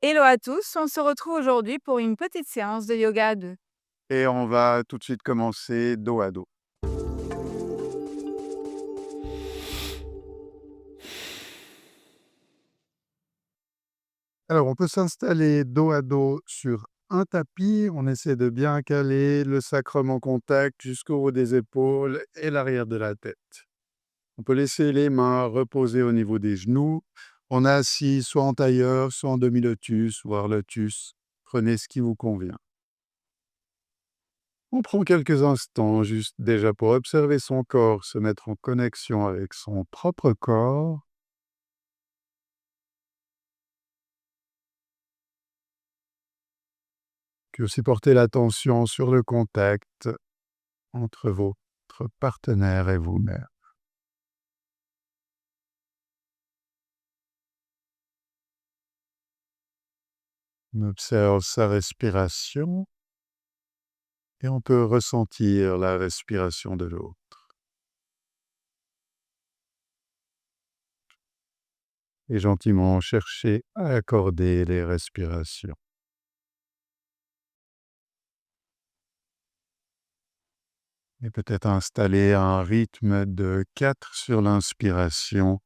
Hello à tous, on se retrouve aujourd'hui pour une petite séance de yoga à deux. Et on va tout de suite commencer dos à dos. Alors, on peut s'installer dos à dos sur un tapis. On essaie de bien caler le sacrum en contact jusqu'au haut des épaules et l'arrière de la tête. On peut laisser les mains reposer au niveau des genoux. On est assis soit en tailleur, soit en demi-lotus, voire lotus. Prenez ce qui vous convient. On prend quelques instants juste déjà pour observer son corps, se mettre en connexion avec son propre corps. Puis aussi porter l'attention sur le contact entre votre partenaire et vous-même. On observe sa respiration et on peut ressentir la respiration de l'autre. Et gentiment chercher à accorder les respirations. Et peut-être installer un rythme de 4 sur l'inspiration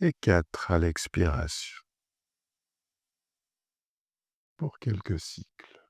et 4 à l'expiration. Pour quelques cycles.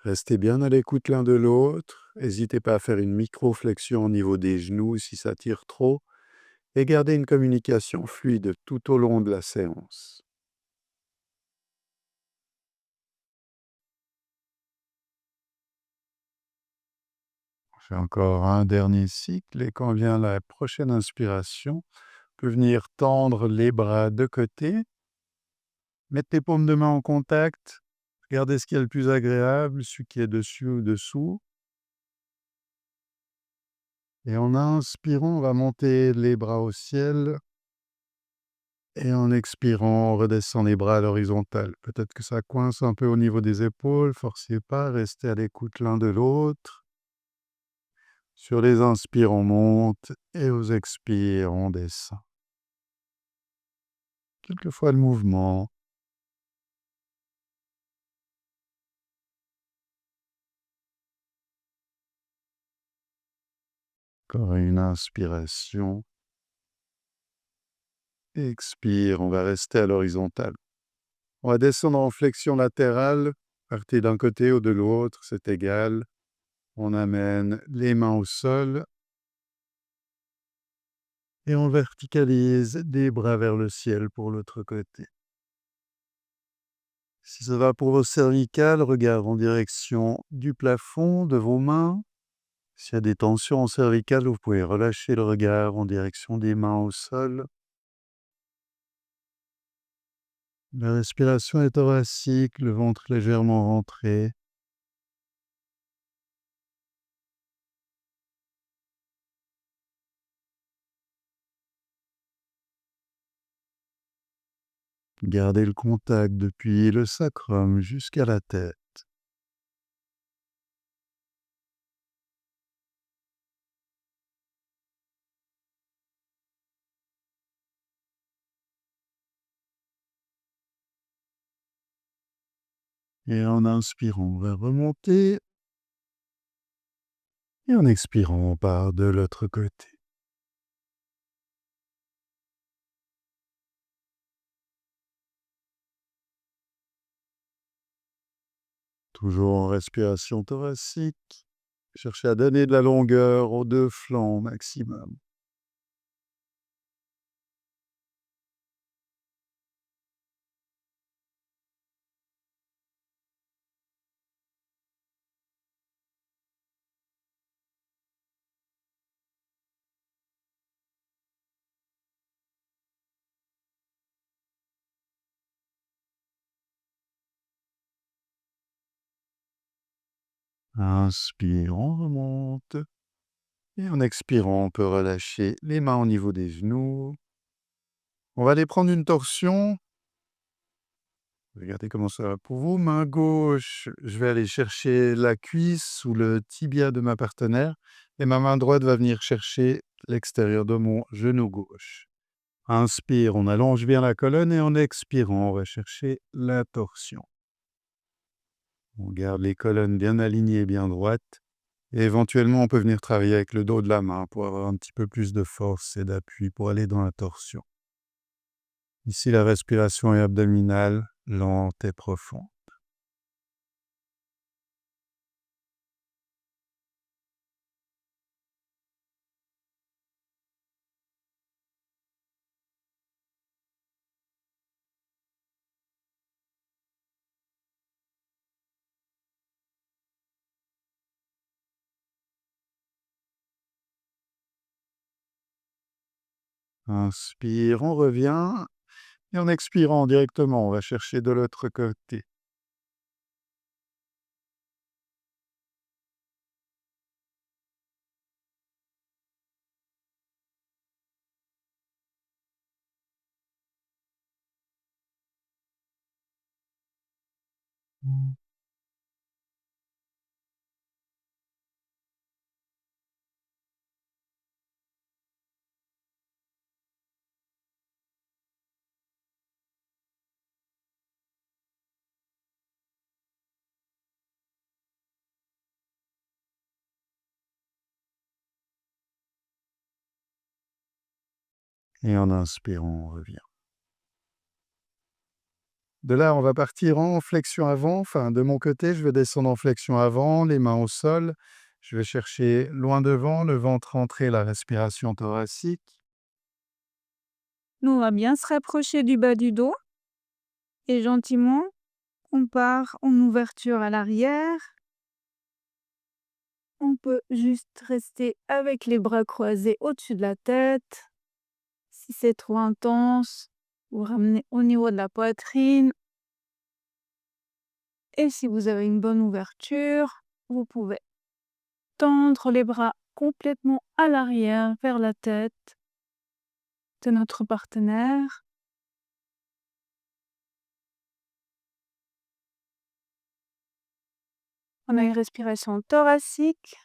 Restez bien à l'écoute l'un de l'autre. N'hésitez pas à faire une micro-flexion au niveau des genoux si ça tire trop. Et gardez une communication fluide tout au long de la séance. On fait encore un dernier cycle et quand vient la prochaine inspiration, on peut venir tendre les bras de côté, mettre les paumes de main en contact, regardez ce qui est le plus agréable, celui qui est dessus ou dessous. Et en inspirant, on va monter les bras au ciel. Et en expirant, on redescend les bras à l'horizontale. Peut-être que ça coince un peu au niveau des épaules, forcez pas, restez à l'écoute l'un de l'autre. Sur les inspires, on monte et aux expires, on descend. Quelquefois le mouvement. Encore une inspiration. Expire, on va rester à l'horizontale. On va descendre en flexion latérale. Partez d'un côté ou de l'autre, c'est égal. On amène les mains au sol. Et on verticalise des bras vers le ciel pour l'autre côté. Si ça va pour vos cervicales, regard en direction du plafond de vos mains. S'il y a des tensions en cervicales, vous pouvez relâcher le regard en direction des mains au sol. La respiration est thoracique, le ventre légèrement rentré. Gardez le contact depuis le sacrum jusqu'à la tête. Et en inspirant, on va remonter. Et en expirant, on part de l'autre côté. Toujours en respiration thoracique. Cherchez à donner de la longueur aux deux flancs au maximum. Inspire, on remonte. Et en expirant, on peut relâcher les mains au niveau des genoux. On va aller prendre une torsion. Regardez comment ça va pour vous. Main gauche, je vais aller chercher la cuisse ou le tibia de ma partenaire. Et ma main droite va venir chercher l'extérieur de mon genou gauche. Inspire, on allonge bien la colonne et en expirant, on va chercher la torsion. On garde les colonnes bien alignées, bien droites. Et éventuellement, on peut venir travailler avec le dos de la main pour avoir un petit peu plus de force et d'appui pour aller dans la torsion. Ici, la respiration est abdominale, lente et profonde. Inspire, on revient. Et en expirant directement, on va chercher de l'autre côté. Et en inspirant, on revient. De là, on va partir en flexion avant. Enfin, de mon côté, je vais descendre en flexion avant, les mains au sol. Je vais chercher loin devant, le ventre entré, la respiration thoracique. Nous, on va bien se rapprocher du bas du dos et gentiment, on part en ouverture à l'arrière. On peut juste rester avec les bras croisés au-dessus de la tête. Si c'est trop intense, vous ramenez au niveau de la poitrine. Et si vous avez une bonne ouverture, vous pouvez tendre les bras complètement à l'arrière vers la tête de notre partenaire. On a une respiration thoracique.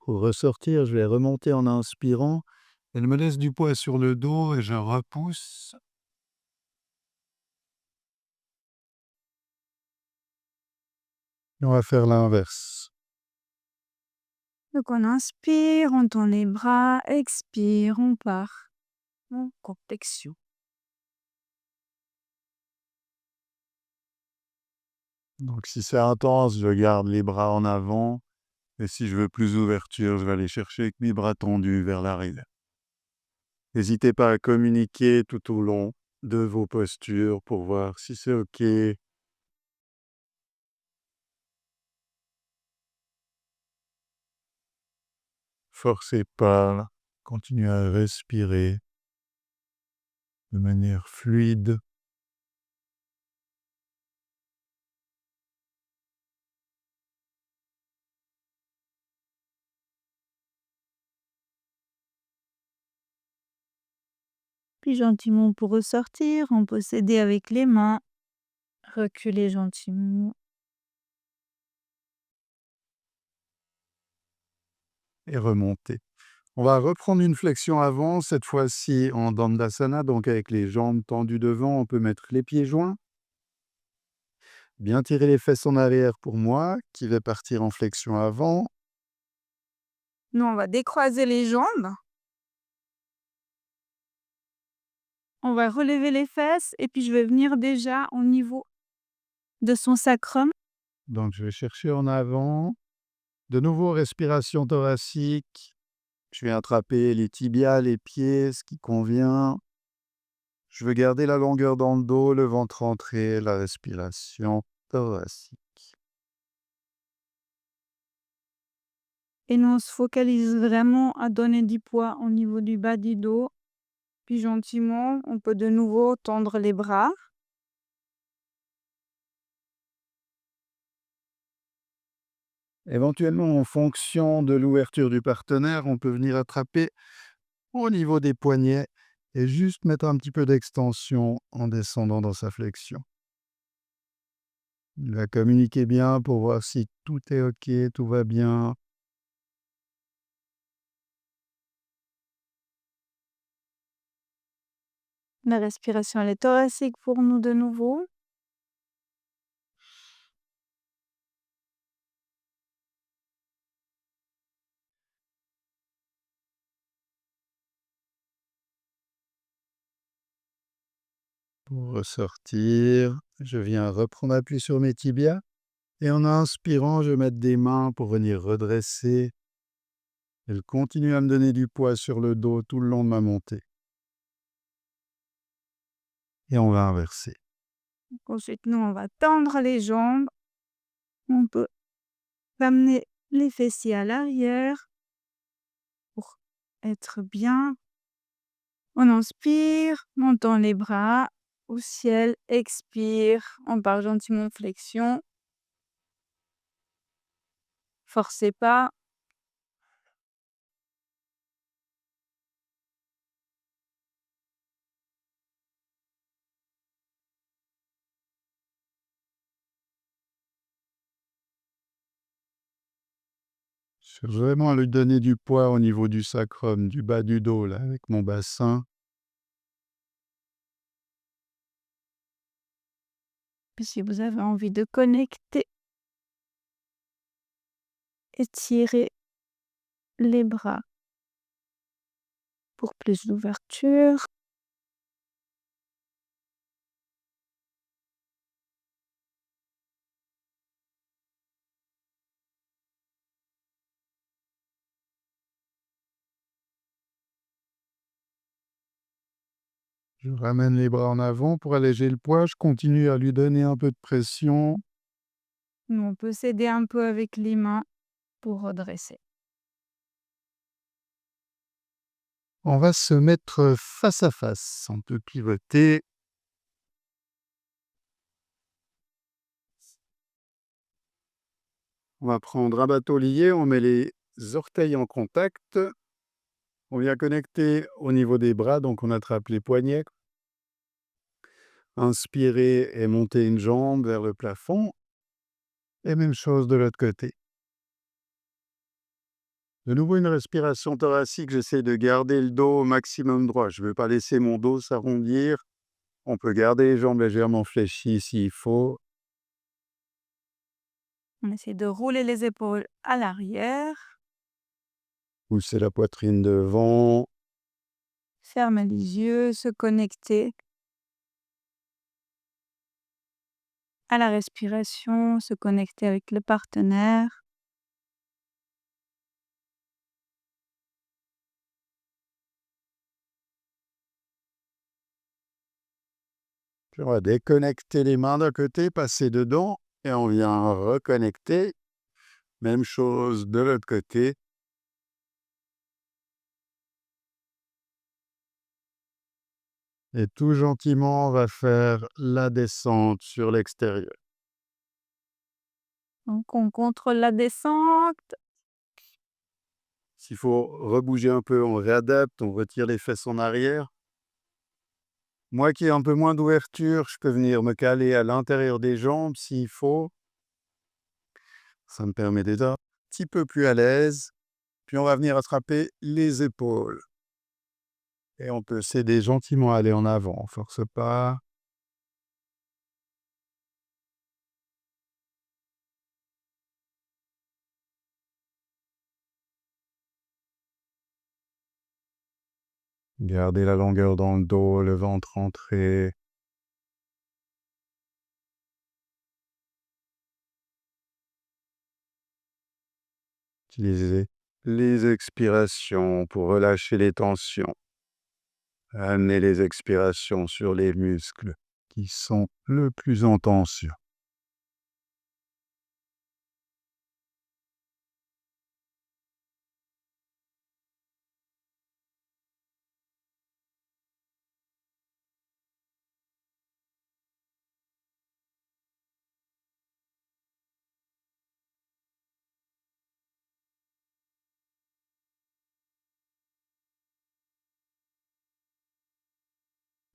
Pour ressortir, je vais remonter en inspirant. Elle me laisse du poids sur le dos et je repousse. Et on va faire l'inverse. Donc on inspire, on tend les bras, expire, on part en complexion. Donc si c'est intense, je garde les bras en avant. Et si je veux plus d'ouverture, je vais aller chercher avec mes bras tendus vers l'arrière. N'hésitez pas à communiquer tout au long de vos postures pour voir si c'est OK. Forcez pas, continuez à respirer de manière fluide. Puis gentiment pour ressortir, on peut s'aider avec les mains, reculer gentiment. Et remonter. On va reprendre une flexion avant, cette fois-ci en Dandasana, donc avec les jambes tendues devant, on peut mettre les pieds joints. Bien tirer les fesses en arrière pour moi, qui vais partir en flexion avant. Nous, on va décroiser les jambes. On va relever les fesses et puis je vais venir déjà au niveau de son sacrum. Donc je vais chercher en avant. De nouveau, respiration thoracique. Je vais attraper les tibias, les pieds, ce qui convient. Je veux garder la longueur dans le dos, le ventre entré, la respiration thoracique. Et nous, on se focalise vraiment à donner du poids au niveau du bas du dos. Puis gentiment, on peut de nouveau tendre les bras. Éventuellement, en fonction de l'ouverture du partenaire, on peut venir attraper au niveau des poignets et juste mettre un petit peu d'extension en descendant dans sa flexion. Il va communiquer bien pour voir si tout est OK, tout va bien. La respiration, elle est thoracique pour nous de nouveau. Pour ressortir, je viens reprendre appui sur mes tibias et en inspirant, je vais mettre des mains pour venir redresser. Elle continue à me donner du poids sur le dos tout le long de ma montée. Et on va inverser. Ensuite, nous, on va tendre les jambes. On peut ramener les fessiers à l'arrière pour être bien. On inspire, on tend les bras au ciel, expire, on part gentiment en flexion. Forcez pas. Je cherche vraiment à lui donner du poids au niveau du sacrum, du bas du dos, là, avec mon bassin. Puis si vous avez envie de connecter, étirez les bras pour plus d'ouverture. Je ramène les bras en avant pour alléger le poids. Je continue à lui donner un peu de pression. Nous, on peut s'aider un peu avec les mains pour redresser. On va se mettre face à face. On peut pivoter. On va prendre un bateau lié. On met les orteils en contact. On vient connecter au niveau des bras, donc on attrape les poignets. Inspirer et monter une jambe vers le plafond. Et même chose de l'autre côté. De nouveau, une respiration thoracique. J'essaie de garder le dos au maximum droit. Je ne veux pas laisser mon dos s'arrondir. On peut garder les jambes légèrement fléchies s'il faut. On essaie de rouler les épaules à l'arrière. Pousser la poitrine devant. Fermer les yeux, se connecter à la respiration, se connecter avec le partenaire. Puis on va déconnecter les mains d'un côté, passer dedans. Et on vient reconnecter. Même chose de l'autre côté. Et tout gentiment, on va faire la descente sur l'extérieur. Donc, on contrôle la descente. S'il faut rebouger un peu, on réadapte, on retire les fesses en arrière. Moi qui ai un peu moins d'ouverture, je peux venir me caler à l'intérieur des jambes s'il faut. Ça me permet d'être un petit peu plus à l'aise. Puis on va venir attraper les épaules. Et on peut s'aider gentiment à aller en avant. On force pas. Gardez la longueur dans le dos, le ventre entré. Utilisez les expirations pour relâcher les tensions. Amenez les expirations sur les muscles qui sont le plus en tension.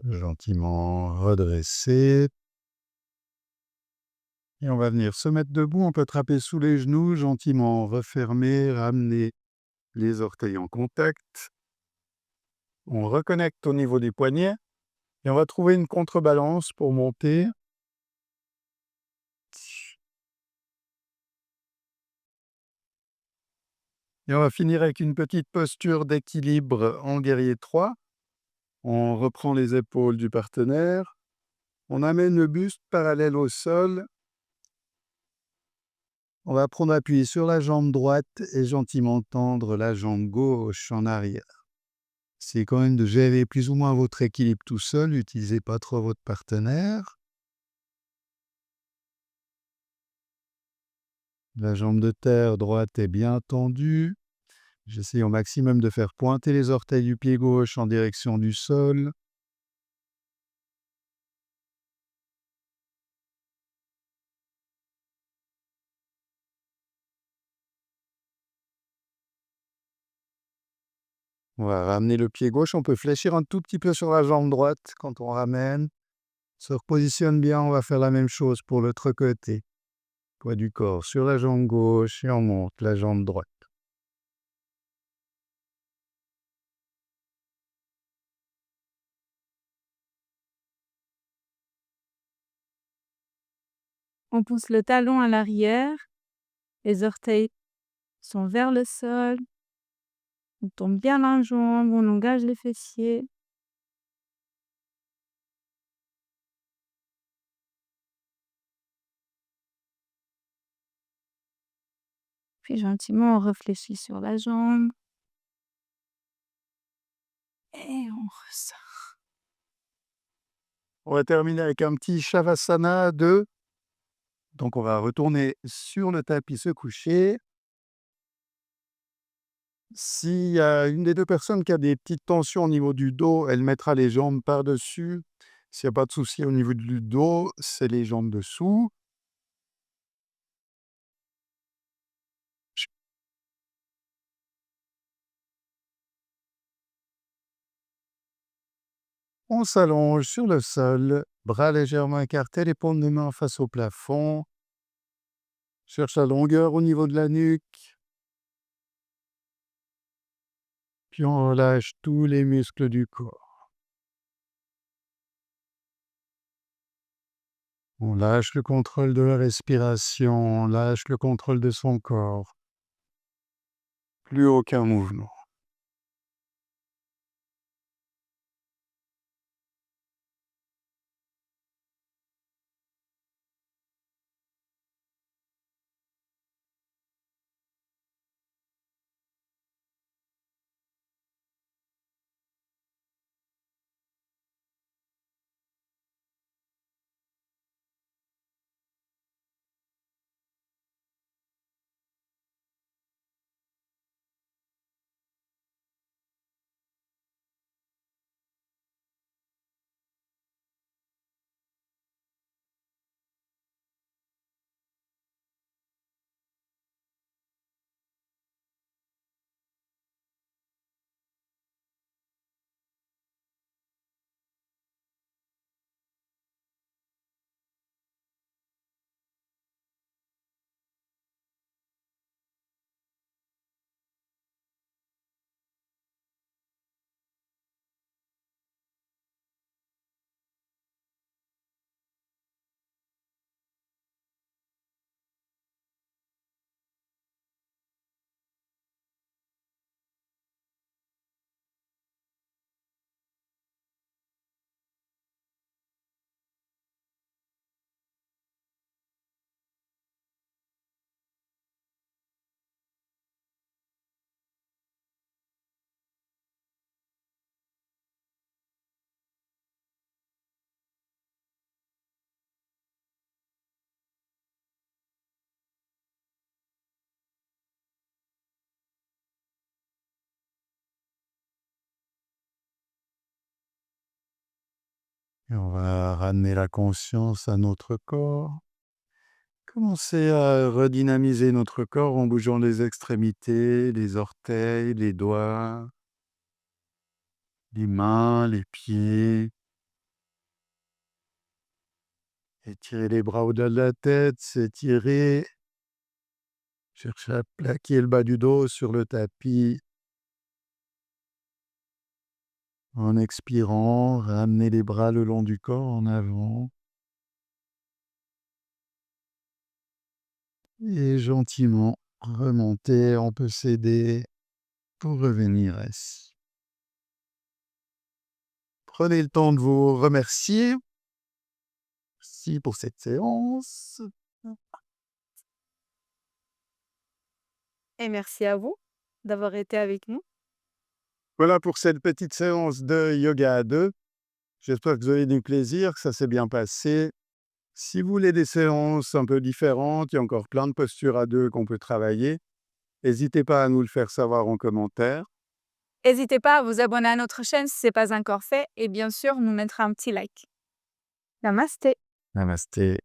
Gentiment redresser. Et on va venir se mettre debout, on peut attraper sous les genoux, gentiment refermer, ramener les orteils en contact. On reconnecte au niveau des poignets et on va trouver une contrebalance pour monter. Et on va finir avec une petite posture d'équilibre en guerrier 3. On reprend les épaules du partenaire. On amène le buste parallèle au sol. On va prendre appui sur la jambe droite et gentiment tendre la jambe gauche en arrière. C'est quand même de gérer plus ou moins votre équilibre tout seul, n'utilisez pas trop votre partenaire. La jambe de terre droite est bien tendue. J'essaie au maximum de faire pointer les orteils du pied gauche en direction du sol. On va ramener le pied gauche, on peut fléchir un tout petit peu sur la jambe droite quand on ramène. Se repositionne bien, on va faire la même chose pour l'autre côté. Poids du corps sur la jambe gauche et on monte la jambe droite. On pousse le talon à l'arrière, les orteils sont vers le sol, on tombe bien la jambe, on engage les fessiers. Puis gentiment, on réfléchit sur la jambe. Et on ressort. On va terminer avec un petit Shavasana 2. Donc on va retourner sur le tapis se coucher. S'il y a une des deux personnes qui a des petites tensions au niveau du dos, elle mettra les jambes par-dessus. S'il n'y a pas de souci au niveau du dos, c'est les jambes dessous. On s'allonge sur le sol, bras légèrement écartés, les paumes de main face au plafond. Cherche la longueur au niveau de la nuque. Puis on relâche tous les muscles du corps. On lâche le contrôle de la respiration, on lâche le contrôle de son corps. Plus aucun mouvement. Et on va ramener la conscience à notre corps. Commencer à redynamiser notre corps en bougeant les extrémités, les orteils, les doigts, les mains, les pieds. Étirer les bras au-delà de la tête, s'étirer. Cherchez à plaquer le bas du dos sur le tapis. En expirant, ramenez les bras le long du corps en avant. Et gentiment, remonter, on peut s'aider pour revenir assis. Prenez le temps de vous remercier. Merci pour cette séance. Et merci à vous d'avoir été avec nous. Voilà pour cette petite séance de yoga à deux. J'espère que vous avez du plaisir, que ça s'est bien passé. Si vous voulez des séances un peu différentes, il y a encore plein de postures à deux qu'on peut travailler. N'hésitez pas à nous le faire savoir en commentaire. N'hésitez pas à vous abonner à notre chaîne si ce n'est pas encore fait et bien sûr nous mettre un petit like. Namasté. Namasté.